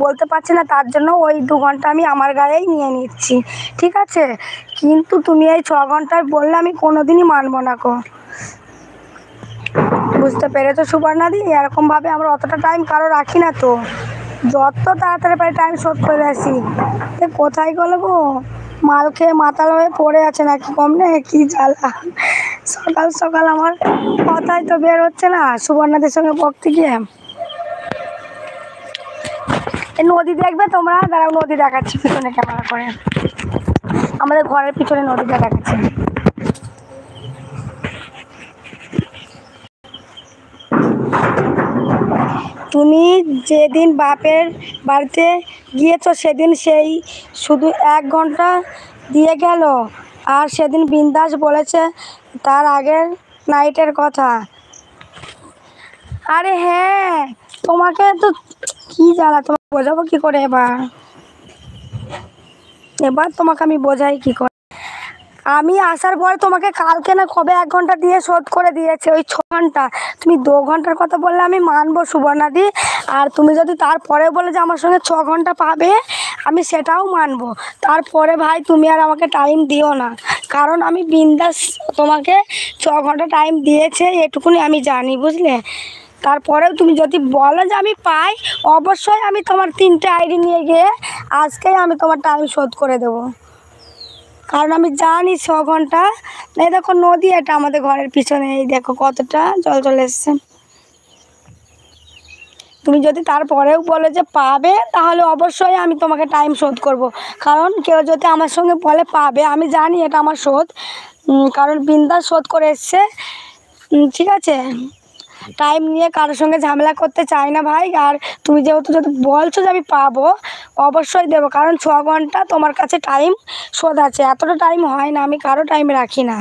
বলতে পারছি না, তার জন্য ওই 2 ঘন্টা আমি আমার গায়েই নিয়ে নিচ্ছি, ঠিক আছে? কিন্তু তুমি এই 6 ঘন্টায় বললে আমি কোনোদিনই মানবো না গো। বুঝতে পেরেছো সুবর্ণাদি? এরকমভাবে আমরা অতটা টাইম কারো রাখি না তো, যত তাড়াতাড়ি পারি টাইম শোধ করে আসি। এ কোথায় গেলো গো? মাল খেয়ে মাতাল হয়ে পড়ে আছে নাকি কম নেই? কি জ্বালা! সকাল সকাল আমার কথাই তো বের হচ্ছে না সুবর্ণাদের সঙ্গে বকতে গিয়ে। এই নদী দেখবে তোমরা? দাঁড়াও, নদী দেখাচ্ছি পিছনে ক্যামেরা করে। আমাদের ঘরের পিছনে নদীটা দেখাচ্ছি। তুমি যেদিন বাপের বাড়িতে গিয়েছো সেদিন সেই শুধু 1 ঘন্টা দিয়ে গেল, আর সেদিন বিন্দাস বলেছে তার আগের নাইটের কথা। আরে হ্যাঁ, তোমাকে তো কি জ্বালা, তোমাকে বোঝাবো কি করে এবার তোমাকে আমি বোঝাই কি করে? আমি আসার পরে তোমাকে কালকে না কবে 1 ঘন্টা দিয়ে শোধ করে দিয়েছে, ওই 6 ঘন্টা। তুমি 2 ঘন্টার কথা বললে আমি মানবো সুবর্ণাদি, আর তুমি যদি তারপরে বলে যে আমার সঙ্গে 6 ঘন্টা পাবে, আমি সেটাও মানবো। তারপরে ভাই তুমি আর আমাকে টাইম দিও না, কারণ আমি বিন্দাস তোমাকে 6 ঘন্টা টাইম দিয়েছে এটুকুনি আমি জানি, বুঝলে? তারপরেও তুমি যদি বলো যে আমি পাই, অবশ্যই আমি তোমার 3টে আইডি নিয়ে গিয়ে আজকেই আমি তোমার টাইম শোধ করে দেবো, কারণ আমি জানি 6 ঘন্টা। এই দেখো নদী, এটা আমাদের ঘরের পিছনে, এই দেখো কতটা জল চলে এসছে। তুমি যদি তারপরেও বলো যে পাবে, তাহলে অবশ্যই আমি তোমাকে টাইম শোধ করব, কারণ কেউ যদি আমার সঙ্গে বলে পাবে, আমি জানি এটা আমার শোধ, কারণ বিন্দাস শোধ করে এসছে। ঠিক আছে, টাইম নিয়ে কারোর সঙ্গে ঝামেলা করতে চাই না ভাই। আর তুমি যেহেতু যদি বলছো যে আমি পাবো, অবশ্যই দেবো, কারণ 6 ঘন্টা তোমার কাছে টাইম শোধ আছে। এতটা টাইম হয় না, আমি কারো টাইম রাখি না।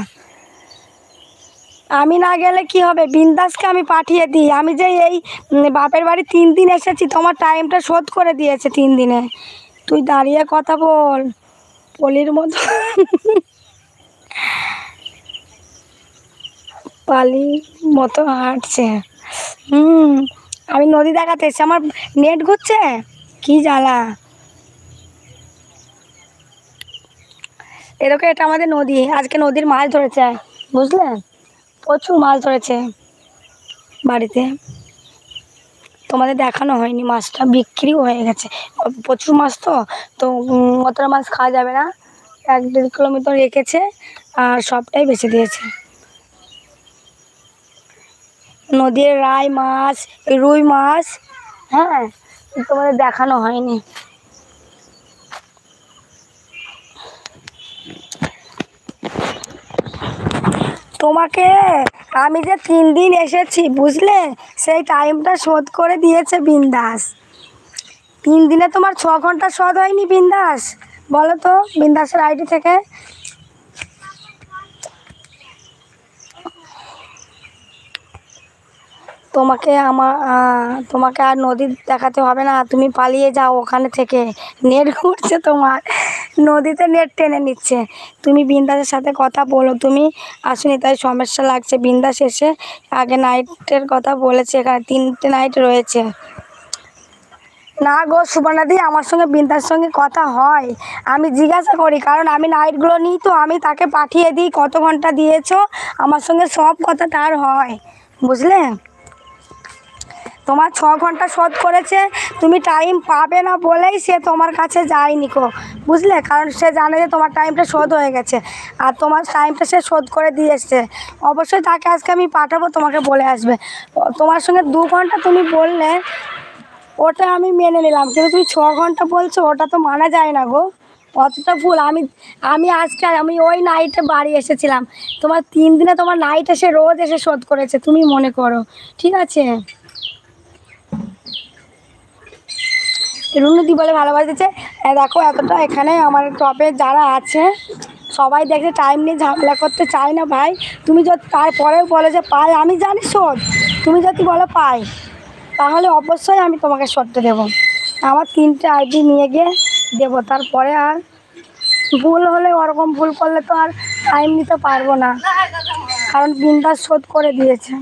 আমি না গেলে কি হবে? বিন্দাসকে আমি পাঠিয়ে দিই। আমি যে এই বাপের বাড়ি 3 দিন এসেছি, তোমার টাইমটা শোধ করে দিয়েছে 3 দিনে। তুই দাঁড়িয়ে কথা বল পলির মতো। পালির মতো হাঁটছে। আমি নদী দেখাতে এসেছি, আমার নেট ঘুরছে, কি জ্বালা! এরকম, এটা আমাদের নদী। আজকে নদীর মাছ ধরেছে, বুঝলে? প্রচুর মাছ ধরেছে বাড়িতে। তোমাদের দেখানো হয়নি, মাছটা বিক্রিও হয়ে গেছে। প্রচুর মাছ তো, তো অতটা মাছ খাওয়া যাবে না, 1-1.5 কিলো মতো রেখেছে, আর সবটাই বেঁচে দিয়েছে। নদীর রাই মাছ, রুই মাছ, হ্যাঁ, তোমাদের দেখানো হয়নি। তোমাকে আমি যে 3 দিন এসেছি, বুঝলে, সেই টাইমটা শোধ করে দিয়েছে বিন্দাস। 3 দিনে তোমার 6 ঘন্টা শোধ হয়নি বিন্দাস? বলো তো বিন্দাসের আইডি থেকে। তোমাকে আর নদী দেখাতে হবে না, তুমি পালিয়ে যাও ওখানে থেকে। নেট ঘুরছে তোমার, নদীতে নেট টেনে নিচ্ছে। তুমি বিন্দাসের সাথে কথা বলো, তুমি আসুনি তাই সমস্যা লাগছে। বিন্দাস এসে আগে নাইটের কথা বলেছে, এখানে 3টে নাইট রয়েছে। না গো সুবর্ণাদি, আমার সঙ্গে বিন্দার সঙ্গে কথা হয়, আমি জিজ্ঞাসা করি, কারণ আমি নাইটগুলো নিই তো, আমি তাকে পাঠিয়ে দিই কত ঘন্টা দিয়েছো, আমার সঙ্গে সব কথা তার হয়, বুঝলে? তোমার 6 ঘন্টা শোধ করেছে, তুমি টাইম পাবে না বলেই সে তোমার কাছে যায়নি কো, বুঝলে? কারণ সে জানে যে তোমার টাইমটা শোধ হয়ে গেছে, আর তোমার টাইমটা সে শোধ করে দিয়ে এসছে। অবশ্যই তাকে আজকে আমি পাঠাবো, তোমাকে বলে আসবে। তোমার সঙ্গে 2 ঘন্টা তুমি বললে, ওটা আমি মেনে নিলাম, কিন্তু তুমি 6 ঘন্টা বলছো, ওটা তো মানা যায় না গো, অতটা ভুল। আমি আজকে আমি ওই নাইটে বাড়ি এসেছিলাম, তোমার 3 দিনে তোমার নাইট এসে রোজ এসে শোধ করেছে, তুমি মনে করো, ঠিক আছে? রুনুদি বলে ভালোবাসেছে। দেখো এতটা এখানে আমার টপে যারা আছে সবাই দেখে টাইম নিয়ে ঝামেলা করতে চায় না ভাই। তুমি যদি তারপরেও বলে যে পাই, আমি জানি শোধ, তুমি যদি বলো পাই, তাহলে অবশ্যই আমি তোমাকে শোধটা দেবো। আমার 3টে আইডি নিয়ে গিয়ে দেবো, তারপরে আর ভুল হলে, ওরকম ভুল করলে তো আর টাইম নিতে পারবো না, কারণ বিন্দাস শোধ করে দিয়েছে।